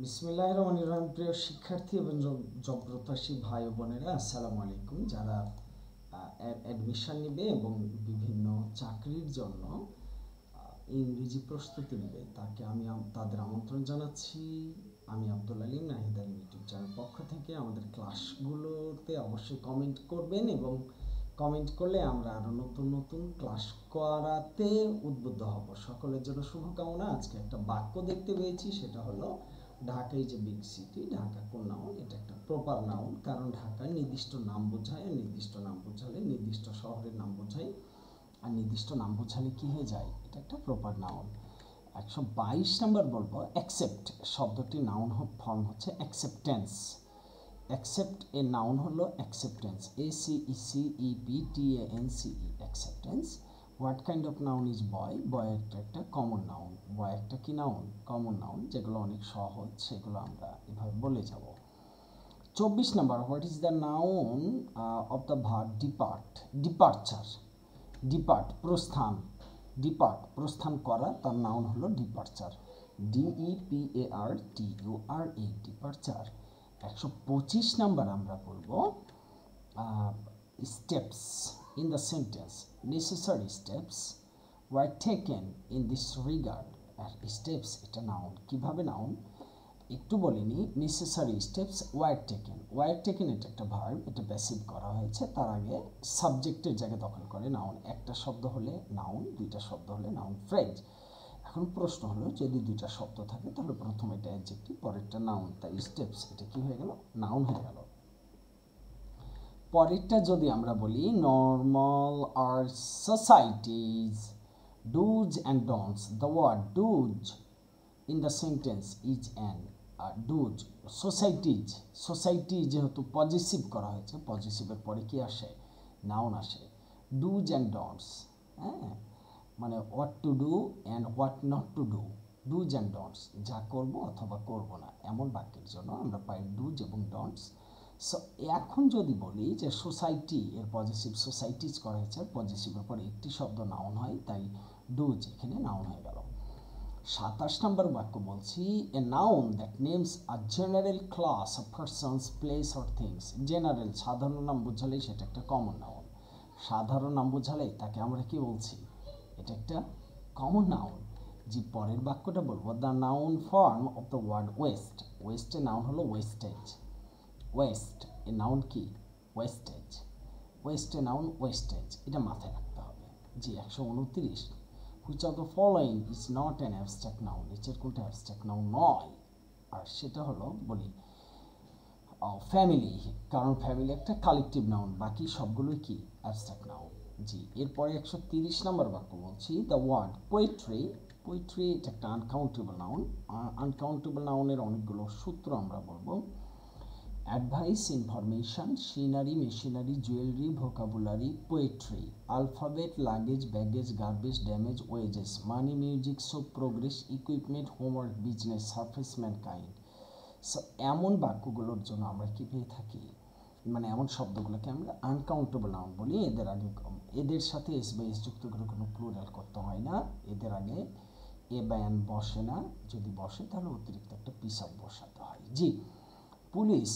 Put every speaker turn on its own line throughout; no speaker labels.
বিসমিল্লাহির রহমানির রহিম। প্রিয় শিক্ষার্থী এবং জব প্রত্যাশী ভাই ও বোনেরা, আসসালামু আলাইকুম। যারা অ্যাডমিশন নেবে এবং বিভিন্ন চাকরির জন্য ইংরেজি প্রস্তুতি নেবে তাকে আমি তাদের আমন্ত্রণ জানাচ্ছি। আমি আব্দুল আলীম, নাহিদ আলীম ইউটিউব চ্যানেল পক্ষ থেকে। আমাদের ক্লাসগুলোতে অবশ্যই কমেন্ট করবেন এবং কমেন্ট করলে আমরা আরও নতুন নতুন ক্লাস করাতে উদ্বুদ্ধ হব। সকলের জন্য শুভকামনা। আজকে একটা বাক্য দেখতে পেয়েছি, সেটা হলো Dhaka is a big city. Dhaka কোন নাউন? এটা একটা প্রপার নাউন, কারণ ঢাকার নির্দিষ্ট নাম বোঝায়, আর নির্দিষ্ট নাম বোঝালে নির্দিষ্ট শহরের নাম বোঝায়, আর নির্দিষ্ট নাম বোঝালে কি হয়ে যায়? এটা একটা প্রপার নাউন। 122 নম্বর বলবো অ্যাকসেপ্ট শব্দটির নাউন ফর্ম হচ্ছে অ্যাকসেপ্টেন্স। অ্যাকসেপ্ট এ নাউন হলো acceptance, ACEPTANCE, acceptance. What kind of noun is boy? Boy একটা কমন নাউন। বয় একটা কি নাউন? কমন নাউন, যেগুলো অনেক সহজ, সেগুলো আমরা এভাবে বলে যাব। 24 নম্বর, what is the noun of the verb depart? Departure. Depart প্রস্থান, ডিপার্ট প্রস্থান করা, তার নাউন হলো ডিপার্চার, DEPARTURE, ডিপার্চার। 125 নাম্বার আমরা বলবো steps in the sentence. Necessary steps were taken in this regard. আর স্টেপস এটা নাউন। কিভাবে নাউন একটু বলিনি। Necessary steps were taken. Were taken এটা একটা ভার্ব, এটা প্যাসিভ করা হয়েছে, তার আগে সাবজেক্টের জায়গা দখল করে নাউন। একটা শব্দ হলে নাউন, দুইটা শব্দ হলে নাউন ফ্রেজ। এখন প্রশ্ন হলো, যদি দুইটা শব্দ থাকে তাহলে প্রথম এটা অ্যাডজেক্টিভ, পরেরটা নাউন, তাই স্টেপস এটা কি হয়ে গেল? নাউন হয়ে গেল। পরেরটা যদি আমরা বলি নর্মাল আর societies, dos and don'ts. The word dos in the sentence is an dos. Societies, society যেহেতু পজিটিভ করা হয়েছে, পজিটিভের পরে কি আসে? নাউন আসে। ডুজ অ্যান্ড ডোন্টস, হ্যাঁ, মানে what to do and what not to do. Dos and don'ts, যা করবো অথবা করবো না, এমন বাক্যের জন্য আমরা পাই ডুজ এবং ডোন্টস। সো এখন যদি বলি যে সোসাইটি এর পজিটিভ, সোসাইটিজ করা হয়েছে, পজিটিভের পরে একটি শব্দ নাউন হয়, তাই ডুজ এখানে নাউন হয়ে গেল। 27 নম্বর বাক্য বলছি, a noun that names a general class of persons, place or things. General সাধারণ নাম বোঝালেই সেটা একটা কমন নাউন। সাধারণ নাম বোঝালেই তাকে আমরা কি বলছি? এটা একটা কমন নাউন। যে পরের বাক্যটা বলবো, the noun form of the word waste. ওয়েস্টের নাউন হলো ওয়েস্টেজ। ওয়েস্ট এর নাউন কি? ওয়েস্টেজ। ওয়েস্টের নাউন ওয়েস্টেজ, এটা মাথায় রাখতে হবে। জি 129, which of the following is not an abstract noun? নিচের কোনটা অ্যাবস্ট্রাক্ট নাউন নয়? আর সেটা হলো বলি ফ্যামিলি, কারণ ফ্যামিলি একটা কালেকটিভ নাউন, বাকি সবগুলোই কি? Abstract noun. জি এরপরে 130 নম্বর বাক্য বলছি, দ্য ওয়ার্ড পোয়েট্রি। পোয়েট্রি এটা একটা আনকাউন্টেবল নাউন। আনকাউন্টেবল নাউনের অনেকগুলো সূত্র আমরা বলবো। Advice, information, scenery, machinery, jewellery, vocabulary, poetry. Alphabet, luggage, baggage, garbage, damage, wages, money, music, soap, progress, equipment, homework, business, surface, mankind. So এমন বাক্যগুলোর জন্য আমরা কি পেয়ে থাকি? মানে এমন শব্দগুলোকে আমরা আনকাউন্টেবল নাউন বলি। এদের আগে এদের সাথে এস বা এস যুক্ত করে কোনো প্লুরাল করতে হয় না। এদের আগে এ বা এন বসে না, যদি বসে তাহলে অতিরিক্ত একটা পিস অফ বসাতে হয়। জি police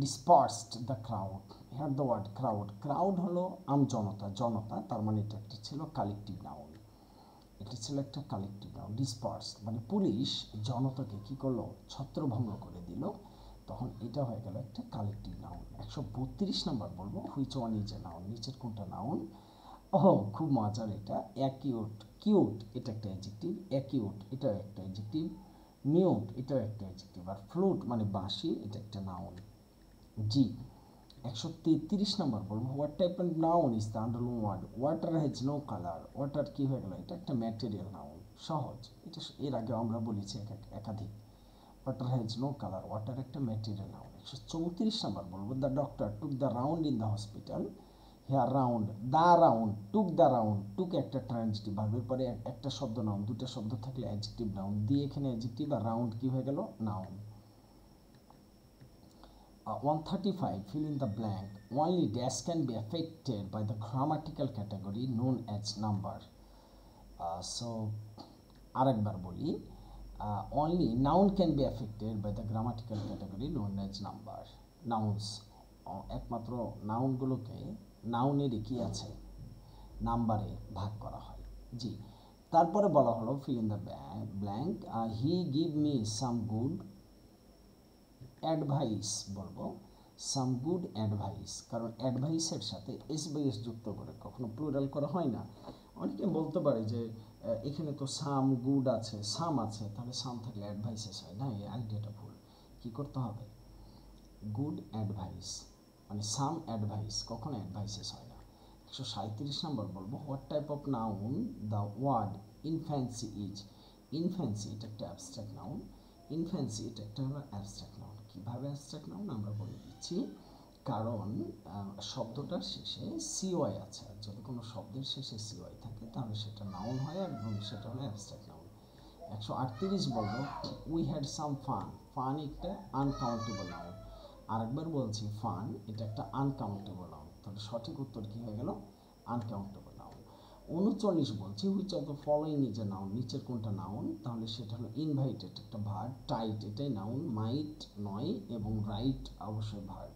dispersed the crowd. Here the word crowd. Crowd হলো আমজনতা, জনতা, তার মানে এটা একটা ছিল কালেকটিভ নাউন। এটা ছিল একটা কালেকটিভ নাউন। ডিসপার্স মানে পুলিশ জনতাকে কি করলো? ছত্রভঙ্গ করে দিল, তখন এটা হয়ে গেল একটা কালেকটিভ নাউন। 132 নম্বর বলবো, which one is a noun? নিচের কোনটা নাউন? ও খুব মজার এটা। অ্যাকিউট, কিউট এটা একটা অ্যাডজেক্টিভ, অ্যাকিউট এটাও একটা অ্যাডজেক্টিভ, মিউট এটাও একটা অ্যাডজেক্টিভ, আর ফ্লুট মানে বাঁশি এটা একটা নাউন। জি 133 নম্বর বলবো, what type of noun is the underline word? Water has no colour. Water কি হয়ে গেল? এটা একটা ম্যাটেরিয়াল নাউন, সহজ। এটা এর আগে আমরা বলেছি একাধিক। Water has no colour, water একটা ম্যাটেরিয়াল নাউন। 134 নম্বর বলবো, the doctor took the round in the hospital. Here round, the round, took the round. Took একটা ট্রানজিটিভ ভার্বের পরে একটা শব্দ নাউন, দুটো শব্দ থাকলে অ্যাডজেক্টিভ নাউন, দিয়ে এখানে অ্যাডজেক্টিভ, আর রাউন্ড কি হয়ে গেল? Noun. 135, fill in the blank. Only dash can be affected by the grammatical category known as number. So আরেকবার বলি, only noun can be affected by the grammatical category known as number. Nouns একমাত্র নাউনগুলোকে নাউনের কি আছে নাম্বারে ভাগ করা হয়। জি, তারপরে বলা হলো fill in the blank. He give me some good advice বলবো some good advice, কারণ অ্যাডভাইসের সাথে এস বাই এস যুক্ত করে কখনো প্লুরাল করা হয় না। অনেকে বলতে পারে যে এখানে তো সাম গুড আছে, সাম আছে, তাহলে সাম থাকলে অ্যাডভাইসেস হয় না, এই আইডিয়াটা ভুল। কী করতে হবে, গুড অ্যাডভাইস মানে সাম অ্যাডভাইস, কখনো অ্যাডভাইসেস হয় না। 137 নম্বর বলবো what type of noun the word infancy is. Infancy এটা একটা অ্যাবস্ট্রাক্ট নাউন, ইনফ্যান্সি এটা একটা হলো অ্যাবস্ট্রাক্ট নাউন। কীভাবে অ্যাবস্ট্রাক্ট নাউন আমরা বলে দিচ্ছি, কারণ শব্দটার শেষে সিওয়াই আছে, আর যদি কোনো শব্দের শেষে সিওয়াই থাকে তাহলে সেটা নাউন হয় এবং সেটা হলো অ্যাবস্ট্রাক্ট নাউন। 138 বলবো we had some fun. Fun একটা আনকাউন্টেবল নাউন। আরেকবার বলছি ফান এটা একটা আনকাউন্টেবল নাউন, তাহলে সঠিক উত্তর কী হয়ে গেল, আনকাউন্টেবল নাউন। 39 বলছি which of the following is a noun, নিচের কোনটা নাউন, তাহলে সেটা হলো ইনভাইটেড একটা ভার্ব, টাইট এটাই নাউন, মাইট নয়, এবং রাইট অবশ্যই ভার্ব।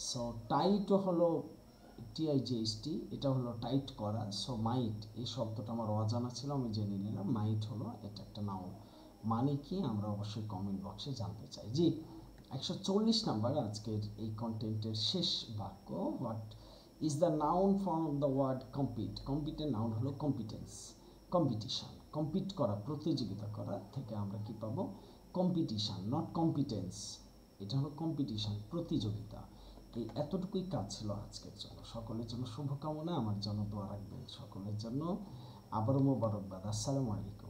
সো টাইটও হলো টিআইজিএসটি, এটা হলো টাইট করা। সো মাইট এই শব্দটা আমার অজানা ছিল, আমি জেনে নিলাম মাইট হলো এটা একটা নাউন। মানে কি আমরা অবশ্যই কমেন্ট বক্সে জানতে চাই। জি, 140 নাম্বার আজকের এই কন্টেন্টের শেষ বাক্য, what is the noun from the word compete. কম্পিটের নাউন হলো কম্পিটেন্স, কম্পিটিশন, কম্পিট করা প্রতিযোগিতা করা থেকে আমরা কি পাবো, কম্পিটিশন, নট কম্পিটেন্স, এটা হলো কম্পিটিশন প্রতিযোগিতা। এই এতটুকুই কাজ ছিল আজকের জন্য। সকলের জন্য শুভকামনা, আমার জন্য দোয়া রাখবেন, সকলের জন্য আবারও মোবারকবাদ। আসসালামু আলাইকুম।